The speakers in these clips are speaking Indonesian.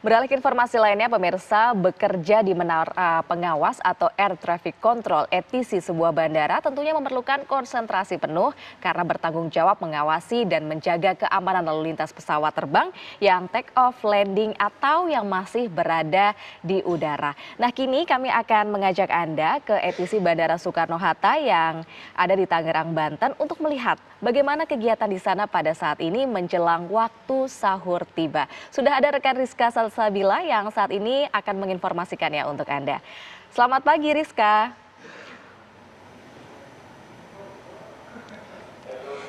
Beralih ke informasi lainnya, pemirsa, bekerja di menara pengawas atau Air Traffic Control (ATC) sebuah bandara tentunya memerlukan konsentrasi penuh karena bertanggung jawab mengawasi dan menjaga keamanan lalu lintas pesawat terbang yang take off, landing, atau yang masih berada di udara. Nah, kini kami akan mengajak Anda ke ATC Bandara Soekarno-Hatta yang ada di Tangerang, Banten untuk melihat bagaimana kegiatan di sana pada saat ini menjelang waktu sahur tiba. Sudah ada rekan Rizka Salsabila yang saat ini akan menginformasikannya untuk Anda. Selamat pagi Rizka.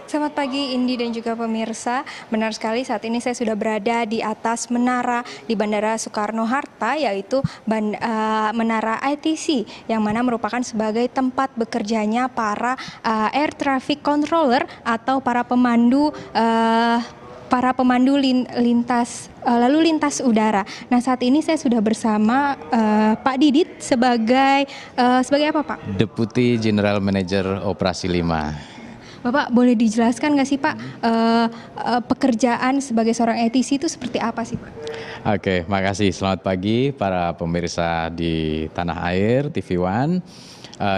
Selamat pagi Indi dan juga pemirsa. Benar sekali, saat ini saya sudah berada di atas menara di Bandara Soekarno-Hatta, yaitu menara ATC yang mana merupakan sebagai tempat bekerjanya para air traffic controller atau para pemandu lalu lintas udara. Nah, saat ini saya sudah bersama Pak Didit sebagai apa, Pak? Deputi General Manager Operasi 5. Bapak boleh dijelaskan nggak sih, Pak, pekerjaan sebagai seorang ATC itu seperti apa sih, Pak? Oke, makasih. Selamat pagi para pemirsa di tanah air TV One.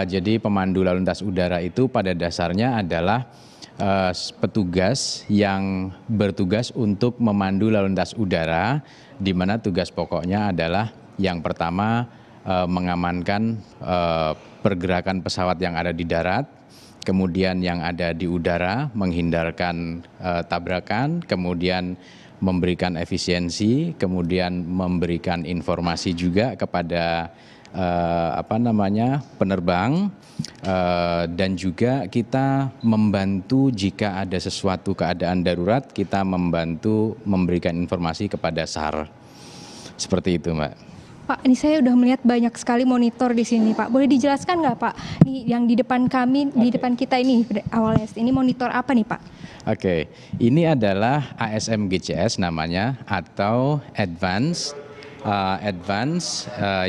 Jadi pemandu lalu lintas udara itu pada dasarnya adalah petugas yang bertugas untuk memandu lalu lintas udara, di mana tugas pokoknya adalah yang pertama mengamankan pergerakan pesawat yang ada di darat, kemudian yang ada di udara menghindarkan tabrakan, kemudian memberikan efisiensi, kemudian memberikan informasi juga kepada penerbang, dan juga kita membantu jika ada sesuatu keadaan darurat, kita membantu memberikan informasi kepada SAR. Seperti itu, Mbak. Pak, ini saya udah melihat banyak sekali monitor di sini, Pak. Boleh dijelaskan nggak, Pak? Ini yang di depan kami, di depan kita ini awalnya, ini monitor apa nih, Pak? Oke, ini adalah ASM GCS namanya, atau Advanced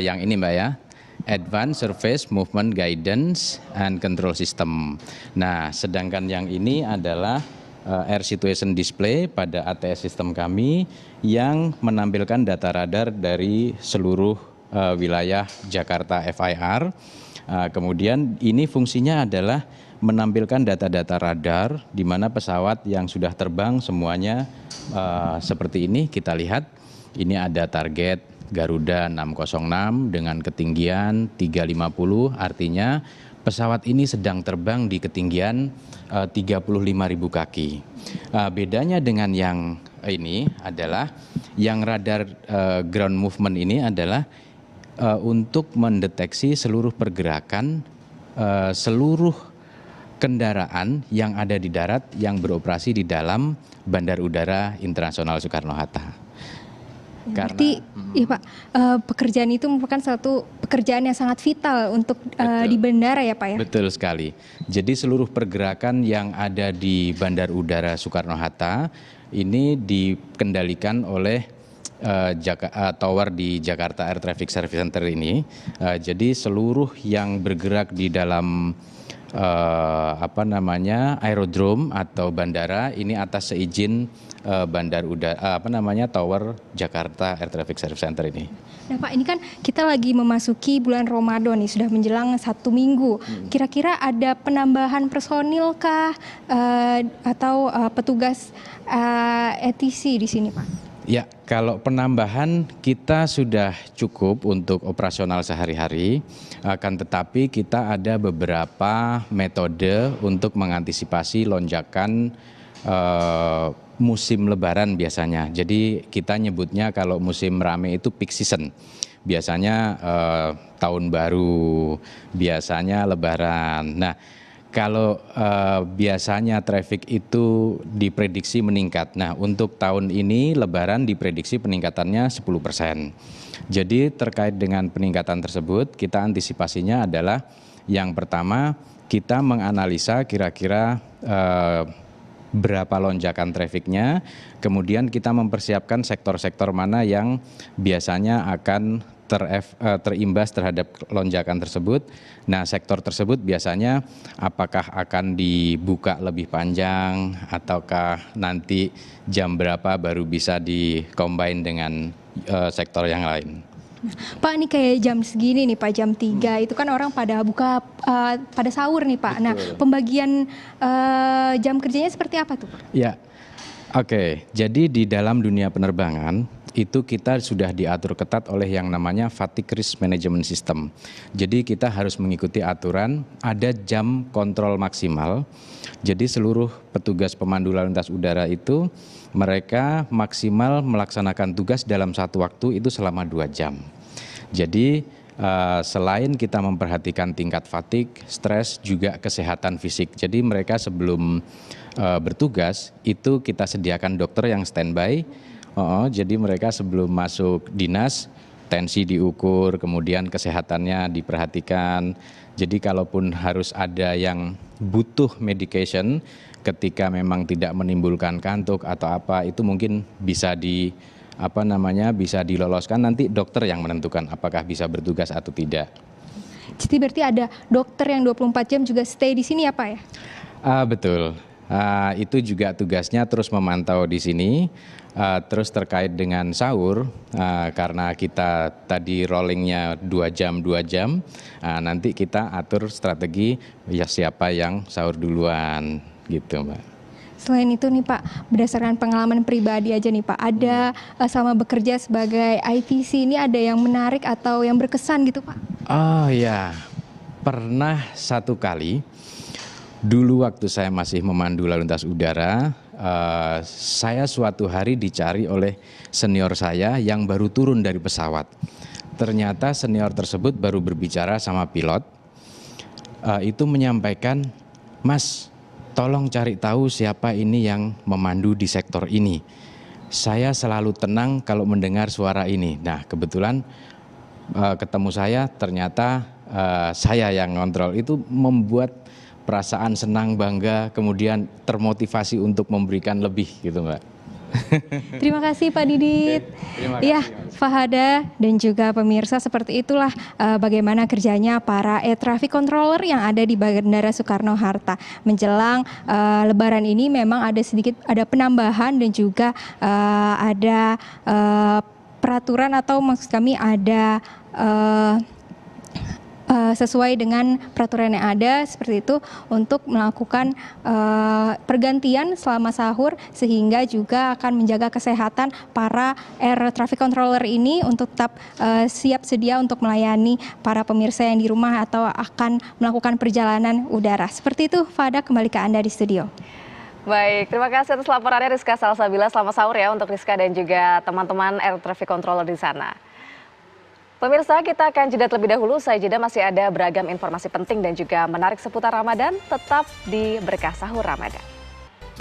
yang ini, Mbak ya. Advanced Surface Movement Guidance and Control System. Nah, sedangkan yang ini adalah Air Situation Display pada ATS sistem kami yang menampilkan data radar dari seluruh wilayah Jakarta FIR. Kemudian ini fungsinya adalah menampilkan data-data radar di mana pesawat yang sudah terbang semuanya seperti ini. Kita lihat ini ada target Garuda 606 dengan ketinggian 350, artinya pesawat ini sedang terbang di ketinggian 35.000 kaki. Bedanya dengan yang ini adalah yang radar ground movement ini adalah untuk mendeteksi seluruh pergerakan seluruh kendaraan yang ada di darat yang beroperasi di dalam Bandar Udara Internasional Soekarno-Hatta. Berarti, ya Pak, pekerjaan itu merupakan satu pekerjaan yang sangat vital untuk di bandara ya Pak ya? Betul sekali. Jadi seluruh pergerakan yang ada di Bandar Udara Soekarno-Hatta ini dikendalikan oleh tower di Jakarta Air Traffic Service Center ini. Jadi seluruh yang bergerak di dalam aerodrome atau bandara ini atas seizin Bandar Udara Tower Jakarta Air Traffic Service Center ini. Nah Pak, ini kan kita lagi memasuki bulan Ramadan nih, sudah menjelang 1 minggu. Kira-kira ada penambahan personil kah atau petugas ATC di sini Pak? Ya, kalau penambahan kita sudah cukup untuk operasional sehari-hari, akan tetapi kita ada beberapa metode untuk mengantisipasi lonjakan musim lebaran biasanya. Jadi kita nyebutnya kalau musim rame itu peak season. Biasanya tahun baru, biasanya lebaran. Nah, kalau biasanya traffic itu diprediksi meningkat. Nah, untuk tahun ini lebaran diprediksi peningkatannya 10%. Jadi terkait dengan peningkatan tersebut, kita antisipasinya adalah yang pertama kita menganalisa kira-kira berapa lonjakan trafiknya, kemudian kita mempersiapkan sektor-sektor mana yang biasanya akan terimbas terhadap lonjakan tersebut. Nah, sektor tersebut biasanya apakah akan dibuka lebih panjang ataukah nanti jam berapa baru bisa di-combine dengan sektor yang lain. Pak, ini kayak jam segini nih Pak, jam 3 itu kan orang pada buka pada sahur nih Pak. Nah, pembagian jam kerjanya seperti apa tuh Pak? Ya, oke. Jadi di dalam dunia penerbangan itu kita sudah diatur ketat oleh yang namanya Fatigue Risk Management System. Jadi kita harus mengikuti aturan, ada jam kontrol maksimal. Jadi seluruh petugas pemandu lalu lintas udara itu mereka maksimal melaksanakan tugas dalam satu waktu itu selama 2 jam. Jadi selain kita memperhatikan tingkat fatigue, stres, juga kesehatan fisik. Jadi mereka sebelum bertugas itu kita sediakan dokter yang standby. Jadi mereka sebelum masuk dinas tensi diukur, kemudian kesehatannya diperhatikan. Jadi kalaupun harus ada yang butuh medication ketika memang tidak menimbulkan kantuk atau apa, itu mungkin bisa bisa diloloskan, nanti dokter yang menentukan apakah bisa bertugas atau tidak. Jadi berarti ada dokter yang 24 jam juga stay di sini ya Pak ya? Betul. Itu juga tugasnya terus memantau di sini. Terus terkait dengan sahur, karena kita tadi rollingnya 2 jam, nanti kita atur strategi ya siapa yang sahur duluan gitu Mbak. Selain itu nih Pak, berdasarkan pengalaman pribadi aja nih Pak, ada selama bekerja sebagai ITC ini ada yang menarik atau yang berkesan gitu Pak? Oh ya, pernah satu kali, dulu waktu saya masih memandu lalu lintas udara, saya suatu hari dicari oleh senior saya yang baru turun dari pesawat. Ternyata senior tersebut baru berbicara sama pilot, itu menyampaikan, "Mas, tolong cari tahu siapa ini yang memandu di sektor ini. Saya selalu tenang kalau mendengar suara ini." Nah, kebetulan ketemu saya, ternyata saya yang ngontrol. Itu membuat perasaan senang, bangga, kemudian termotivasi untuk memberikan lebih gitu Mbak. Terima kasih Pak Didit. Ya, Fahada dan juga pemirsa, seperti itulah bagaimana kerjanya para air traffic controller yang ada di Bandara Soekarno-Hatta. Menjelang Lebaran ini memang ada penambahan dan juga ada peraturan atau maksud kami ada sesuai dengan peraturan yang ada seperti itu untuk melakukan pergantian selama sahur sehingga juga akan menjaga kesehatan para air traffic controller ini untuk tetap siap sedia untuk melayani para pemirsa yang di rumah atau akan melakukan perjalanan udara. Seperti itu, Fada, kembali ke Anda di studio. Baik, terima kasih atas laporannya Rizka Salsabila. Selamat sahur ya untuk Rizka dan juga teman-teman air traffic controller di sana. Pemirsa, kita akan jeda terlebih dahulu. Usai jeda masih ada beragam informasi penting dan juga menarik seputar Ramadan. Tetap di Berkah Sahur Ramadan.